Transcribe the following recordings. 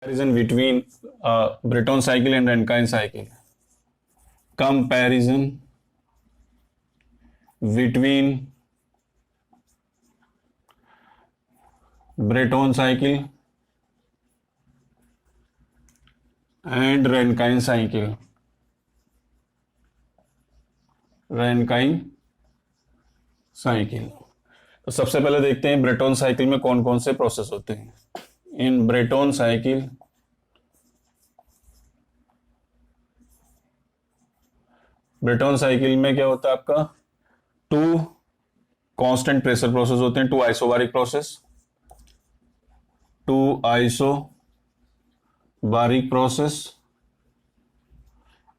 Comparison between Breton cycle and Rankine cycle. Comparison between Breton cycle and Rankine cycle. Rankine cycle. तो सबसे पहले देखते हैं Breton cycle में कौन कौन से प्रोसेस होते हैं। इन ब्रेटोन साइकिल में क्या होता है आपका, टू कांस्टेंट प्रेशर प्रोसेस होते हैं, टू आइसोबारिक प्रोसेस,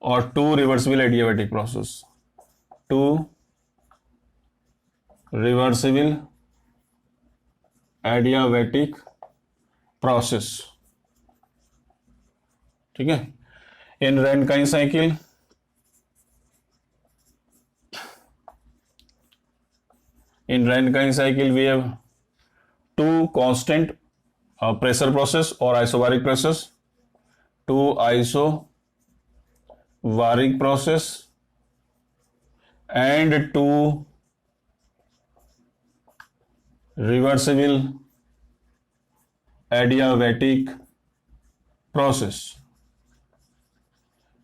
और two reversible adiabatic process, two reversible adiabatic process. ठीक है। In Rankine cycle we have two constant pressure process or isobaric process, two isobaric process and two reversible adiabatic process.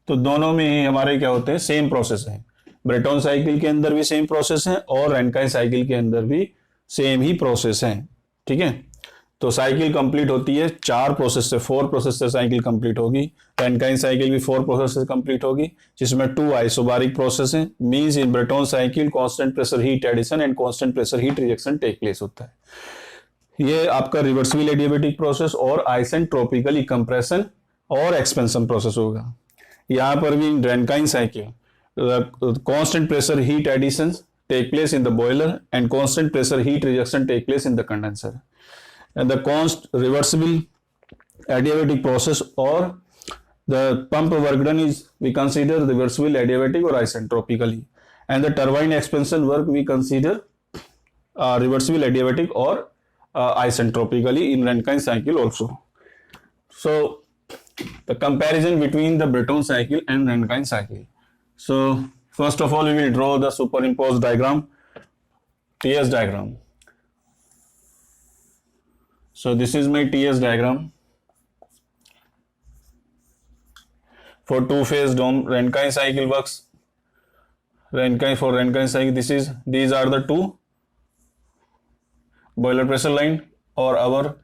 तो दोनों में ही हमारे क्या होते हैं, सेम प्रोसेस है। ब्रेटोन साइकिल के अंदर भी सेम प्रोसेस है और रैनकाइन साइकिल के अंदर भी सेम ही प्रोसेस है। ठीक है। तो साइकिल कंप्लीट होती है 4 प्रोसेस से, 4 प्रोसेस से साइकिल कंप्लीट होगी। रैनकाइन साइकिल भी 4 प्रोसेस से कंप्लीट होगी, जिसमें 2 आइसोबारिक प्रोसेस है। Means in Brayton cycle constant pressure heat addition and constant pressure heat rejection take place होता है। ये आपका रिवर्सिबल एडियाबैटिक प्रोसेस और आइसेंट्रोपिकली कंप्रेशन और एक्सपेंशन प्रोसेस होगा। यहाँ पर भी Rankine cycle constant pressure heat addition take place in the boiler and constant pressure heat rejection take place in the condenser. And the reversible adiabatic process or the pump work done is we consider reversible adiabatic or isentropically, and the turbine expansion work we consider reversible adiabatic or isentropically in Rankine cycle also. So the comparison between the Breton cycle and Rankine cycle. So first of all we will draw the superimposed diagram, TS diagram. So this is my TS diagram for two-phase dome Rankine cycle works. For Rankine cycle, these are the 2 boiler pressure line, or our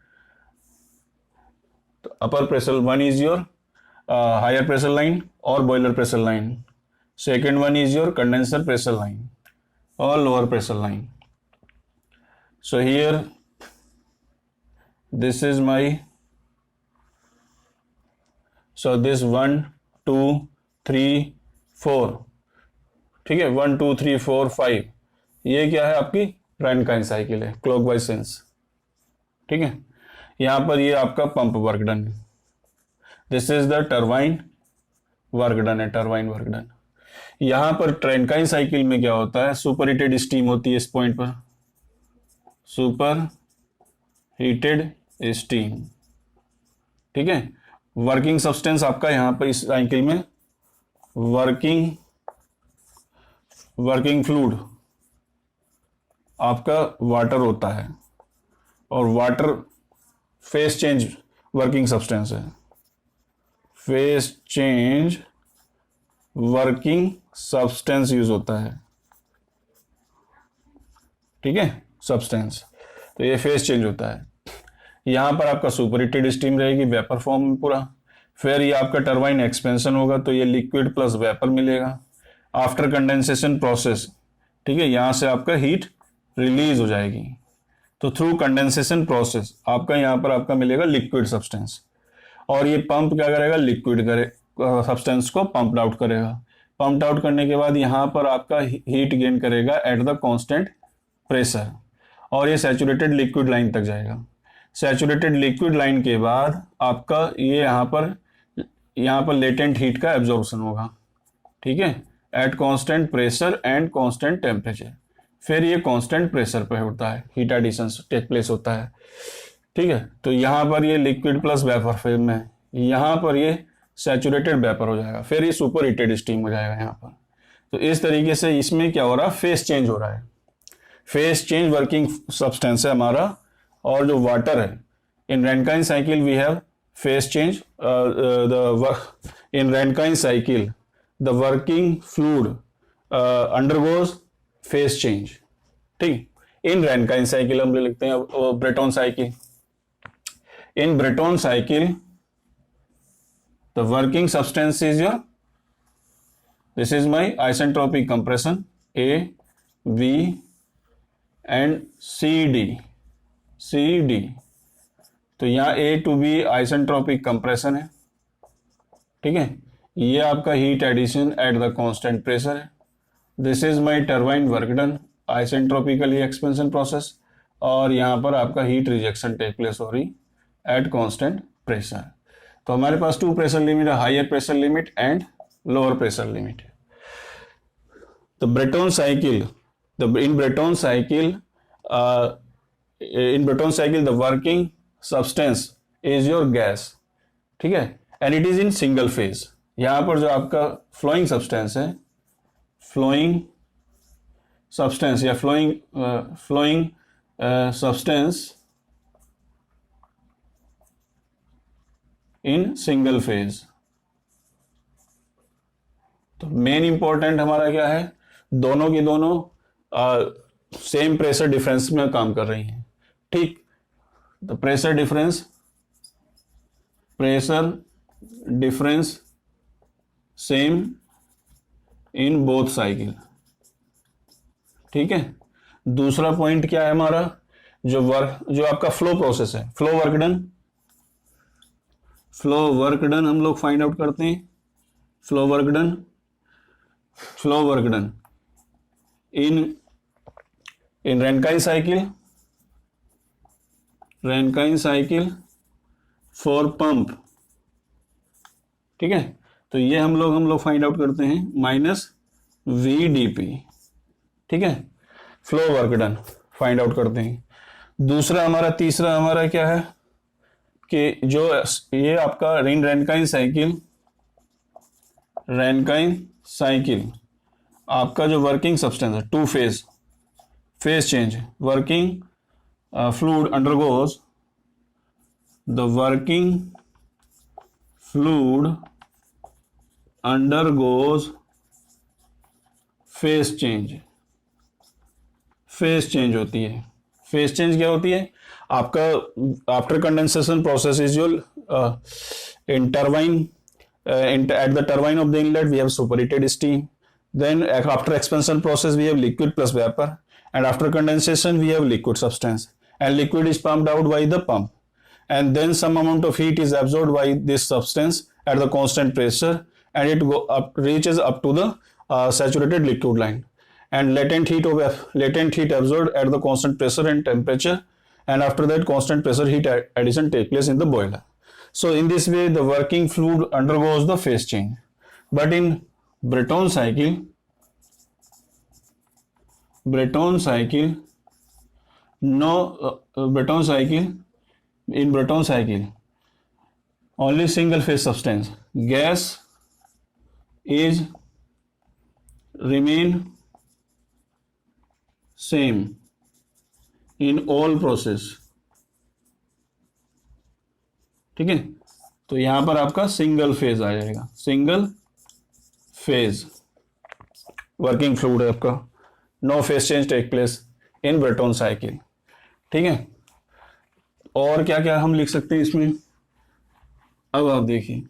upper pressure one is your higher pressure line or boiler pressure line. Second one is your condenser pressure line or lower pressure line. So here this is my, so this 1 2 3 4, ठीक है, 1 2 3 4 5, ये क्या है आपकी रैनकाइन cycle है, clockwise sense. ठीक है। यहाँ पर ये आपका pump work done, this is the turbine work done है, टरबाइन वर्क डन। यहाँ पर रैनकाइन साइकिल में क्या होता है, सुपर हीटेड स्टीम होती है इस पॉइंट पर, सुपर हीटेड स्टीम। ठीक है। वर्किंग सब्सटेंस आपका यहां पर इस साइकिल में वर्किंग फ्लूइड आपका वाटर होता है, और water phase change working substance है, phase change working substance use होता है। ठीक है, सब्सटेंस, तो ये फेस चेंज होता है। यहाँ पर आपका सुपर हीटेड स्टीम रहेगी वेपर फॉर्म में पूरा। फिर ये आपका टरबाइन एक्सपेंशन होगा, तो ये लिक्विड प्लस वेपर मिलेगा आफ्टर कंडेंसेशन प्रोसेस। ठीक है, यहाँ से आपका हीट रिलीज हो जाएगी। तो थ्रू कंडेंसेशन प्रोसेस आपका यहाँ पर आपका मिलेगा लिक्विड सब्सटेंस, और ये पंप क्या करेगा, लिक्विड सब्सटेंस को पंप आउट करेगा। पंप आउट करने के बाद यहाँ पर आपका हीट गेन करेगा एट द कांस्टेंट प्रेशर, और ये सैचुरेटेड लिक्विड लाइन तक जाएगा। सैचुरेटेड लिक्विड लाइन के बाद आपका ये यहाँ पर लेटेंट हीट का एब्जॉर्प्शन होगा। ठीक है, at constant pressure and constant temperature. फिर ये कांस्टेंट प्रेशर पे होता है, हीट एडिशन टेक प्लेस होता है। ठीक है, तो यहाँ पर ये लिक्विड प्लस वेपर फेज में है, यहाँ पर ये सैचुरेटेड वेपर हो जाएगा, फिर ये सुपर हीटेड स्टीम हो जाएगा यहाँ पर। तो इस तरीके से इसमें क्या हो रहा है, फेस चेंज हो रहा है। फेस चेंज वर्किंग सब्सटेंस है हमारा, और जो वाटर है, in Rankine cycle we have phase change, in Rankine cycle the working fluid undergoes phase change. ठीक, इन रैनकाइन साइकिल हम लिखते हैं Brayton cycle. In Brayton cycle the working substance is your, this is my isentropic compression A, B and C D। तो यहाँ A to B isentropic compression है, ठीक है। ये आपका heat addition at the constant pressure है। This is my turbine work done, आइसेंट्रोपिकली expansion process, और यहाँ पर आपका हीट रिजेक्शन टेक प्लेस हो रही एट कांस्टेंट प्रेशर। तो हमारे पास टू प्रेशर लिमिट है, higher pressure limit and lower pressure limit. The Brayton cycle, in Breton cycle the working substance is your gas, ठीक है, and it is in single phase। यहाँ पर जो आपका flowing substance है, flowing substance या flowing substance in single phase। तो main important हमारा क्या है, दोनों की दोनों सेम प्रेशर डिफरेंस में काम कर रही हैं, ठीक। The pressure difference same in both cycle, ठीक है। दूसरा पॉइंट क्या है हमारा, जो आपका फ्लो प्रोसेस है, फ्लो वर्क डन हम लोग फाइंड आउट करते हैं। Flow work done in Rankine cycle for pump, ठीक है। तो ये हम लोग फाइंड आउट करते हैं -VdP, ठीक है। Flow work done find out करते हैं। तीसरा हमारा क्या है कि जो ये आपका रैनकाइन साइकिल आपका जो वर्किंग सब्सटेंस है, two phase change, working fluid undergoes, the working fluid undergoes phase change होती है। फेज चेंज क्या होती है, आपका after condensation process is your in turbine, at the turbine of the inlet we have superheated steam, then after expansion process we have liquid plus vapor, and after condensation we have liquid substance, and liquid is pumped out by the pump, and then some amount of heat is absorbed by this substance at the constant pressure, and it reaches up to the saturated liquid line, and latent heat absorbed at the constant pressure and temperature, and after that constant pressure heat addition take place in the boiler. So in this way the working fluid undergoes the phase change. But in Breton cycle only single phase substance, gas is remain same in all process, ठीक है। तो यहां पर आपका single phase आ जाएगा, single phase working fluid है आपका, no phase change take place in Brayton cycle, ठीक है। और क्या क्या हम लिख सकते हैं इसमें, अब आप देखिए,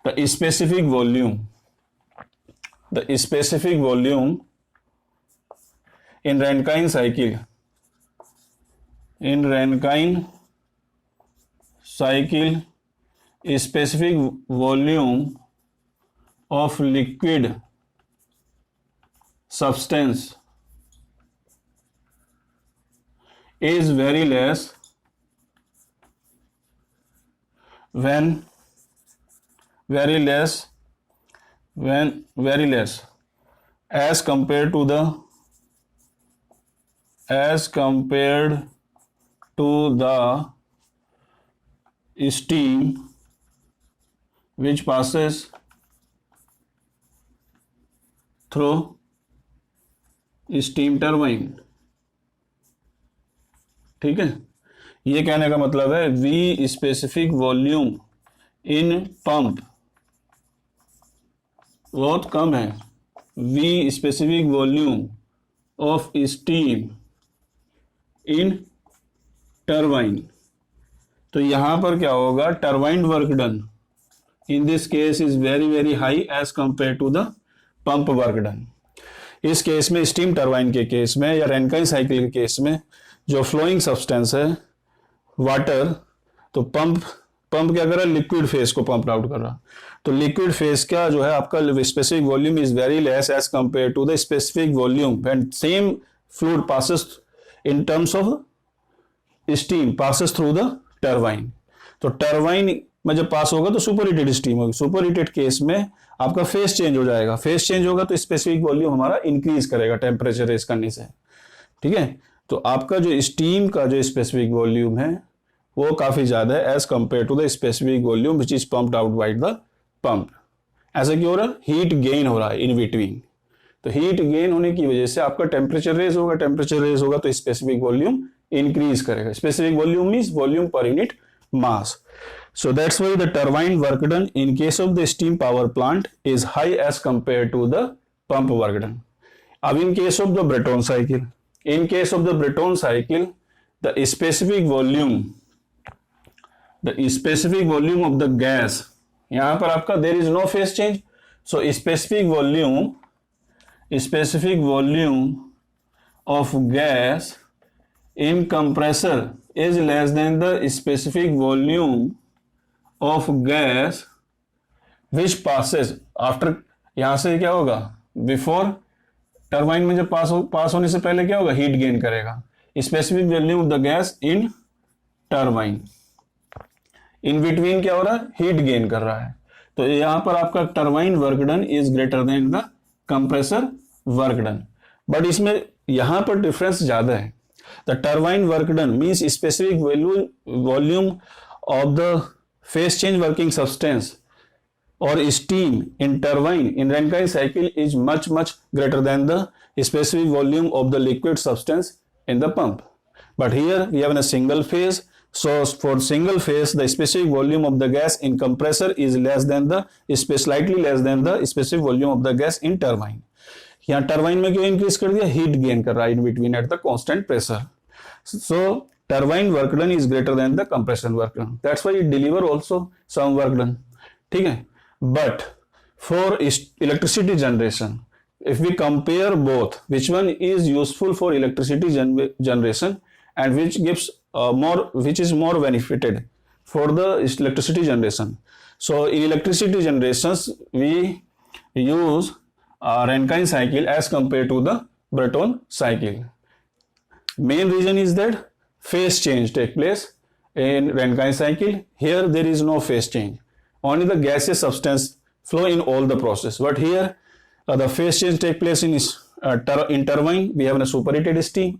the specific volume in Rankine cycle, specific volume of liquid substance is very less when as compared to the steam which passes through steam turbine। ठीक है, ये कहने का मतलब है V specific volume in pump बहुत कम है। V specific volume of steam in turbine. तो यहां पर क्या होगा, turbine work done in this case is very very high as compare to the pump work done. इस केस में, स्टीम टरबाइन के केस में या रैनकाइन साइकिल के केस में, जो फ्लोइंग सब्सटेंस है वाटर, तो पंप क्या कर रहा है, लिक्विड फेज को पंप आउट कर रहा। तो लिक्विड फेज का जो है आपका specific volume is very less as compare to the specific volume when same fluid passes in terms of steam passes through the turbine. तो टरबाइन में जब पास होगा तो सुपर हीटेड स्टीम होगी। सुपर हीटेड केस में आपका phase change हो जाएगा। फेज चेंज होगा तो स्पेसिफिक वॉल्यूम हमारा इंक्रीज करेगा टेम्परेचर रेज करने से। ठीक है, तो आपका जो स्टीम का जो स्पेसिफिक वॉल्यूम है वो काफी ज्यादा है as compare to the specific volume which is pumped out by the pump. ऐसा क्यों हो रहा है, हीट गेन हो रहा है इन बिटवीन। तो हीट गेन होने की वजह से आपका टेम्परेचर रेज होगा। टेम्परेचर रेज होगा तो स्पेसिफिक वॉल्यूम इंक्रीज करेगा। Specific volume means volume per unit mass. So that's why the turbine work done in case of the steam power plant is high as compared to the pump work done. अब in case of the Breton cycle, the specific volume of the gas, यहाँ पर आपका there is no phase change. So specific volume of gas in compressor is less than the specific volume of gas which passes after। यहां से क्या होगा, before turbine में जब पास होने से पहले क्या होगा, हीट गेन करेगा। Specific volume of the gas in turbine, in between क्या हो रहा है, हीट गेन कर रहा है। तो यहां पर आपका turbine work done is greater than the compressor work done. But इसमें यहां पर डिफरेंस ज्यादा है। The turbine work done means specific volume of the phase change working substance or steam in turbine in Rankine cycle is much greater than the specific volume of the liquid substance in the pump. But here we have a single phase. So for single phase, the specific volume of the gas in compressor is slightly less than the specific volume of the gas in turbine. यहाँ turbine में क्यों increase कर दिया, heat gain कर रहा है in between at the constant pressure. So turbine work done is greater than the compression work done, that's why it deliver also some work done. ठीक है, but for electricity generation if we compare both, which one is useful for electricity generation and which is more benefited for the electricity generation. So in electricity generations we use Rankine cycle as compared to the Breton cycle. Main reason is that phase change take place in Rankine cycle. Here there is no phase change, only the gaseous substance flow in all the process. But here the phase change take place in turbine. We have a superheated steam.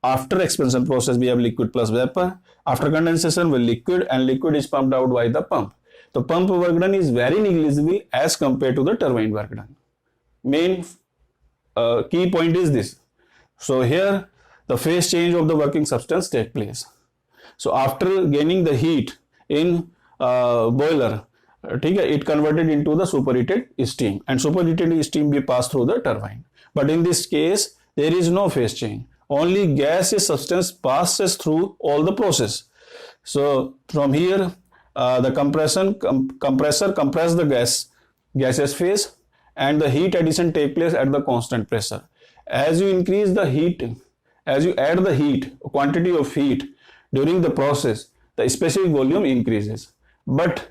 After expansion process we have liquid plus vapor. After condensation with liquid, and liquid is pumped out by the pump. The pump work done is very negligible as compared to the turbine work done. Main key point is this. So here the phase change of the working substance take place. So after gaining the heat in boiler, ठीक है, it converted into the superheated steam, and superheated steam will pass through the turbine. But in this case there is no phase change, only gaseous substance passes through all the process. So from here the compressor compress the gaseous phase, and the heat addition take place at the constant pressure. As you increase the heat, as you add the heat, quantity of heat during the process, the specific volume increases. But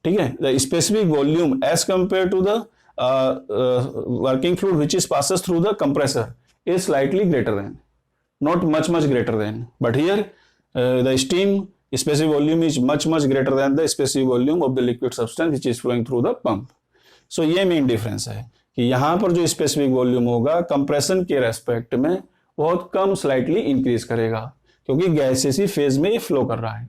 ठीक है, the specific volume as compared to the working fluid which is passes through the compressor is slightly greater than, not much greater than. But here the steam specific volume is much greater than the specific volume of the liquid substance which is flowing through the pump. So ये main difference है कि यहाँ पर जो specific volume होगा compression के respect में बहुत कम स्लाइटली इंक्रीज करेगा, क्योंकि गैसेस ही फेज में ये फ्लो कर रहा है।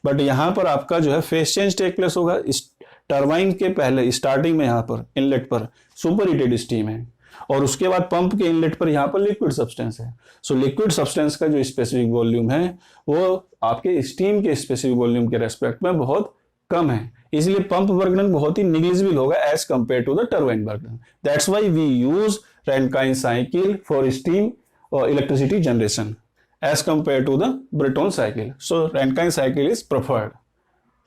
बट यहाँ पर आपका जो है फेस चेंज टेक प्लेस होगा। इस टरबाइन के पहले स्टार्टिंग में यहाँ पर इनलेट पर सुपर हीटेड स्टीम है और उसके बाद पंप के इनलेट पर यहाँ पर लिक्विड सब्सटेंस है। सो लिक्विड सब्सटेंस का जो स्पेसिफिक वॉल्यूम है वो आपके स्टीम के स्पेसिफिक वॉल्यूम के रेस्पेक्ट में बहुत कम है, इसलिए पंप वर्क डन बहुत ही निग्लिजिबल होगा as compare to the turbine work done. That's why we use Rankine cycle for steam और electricity generation as compared to the Breton cycle. So Rankine cycle is preferred.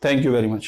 Thank you very much.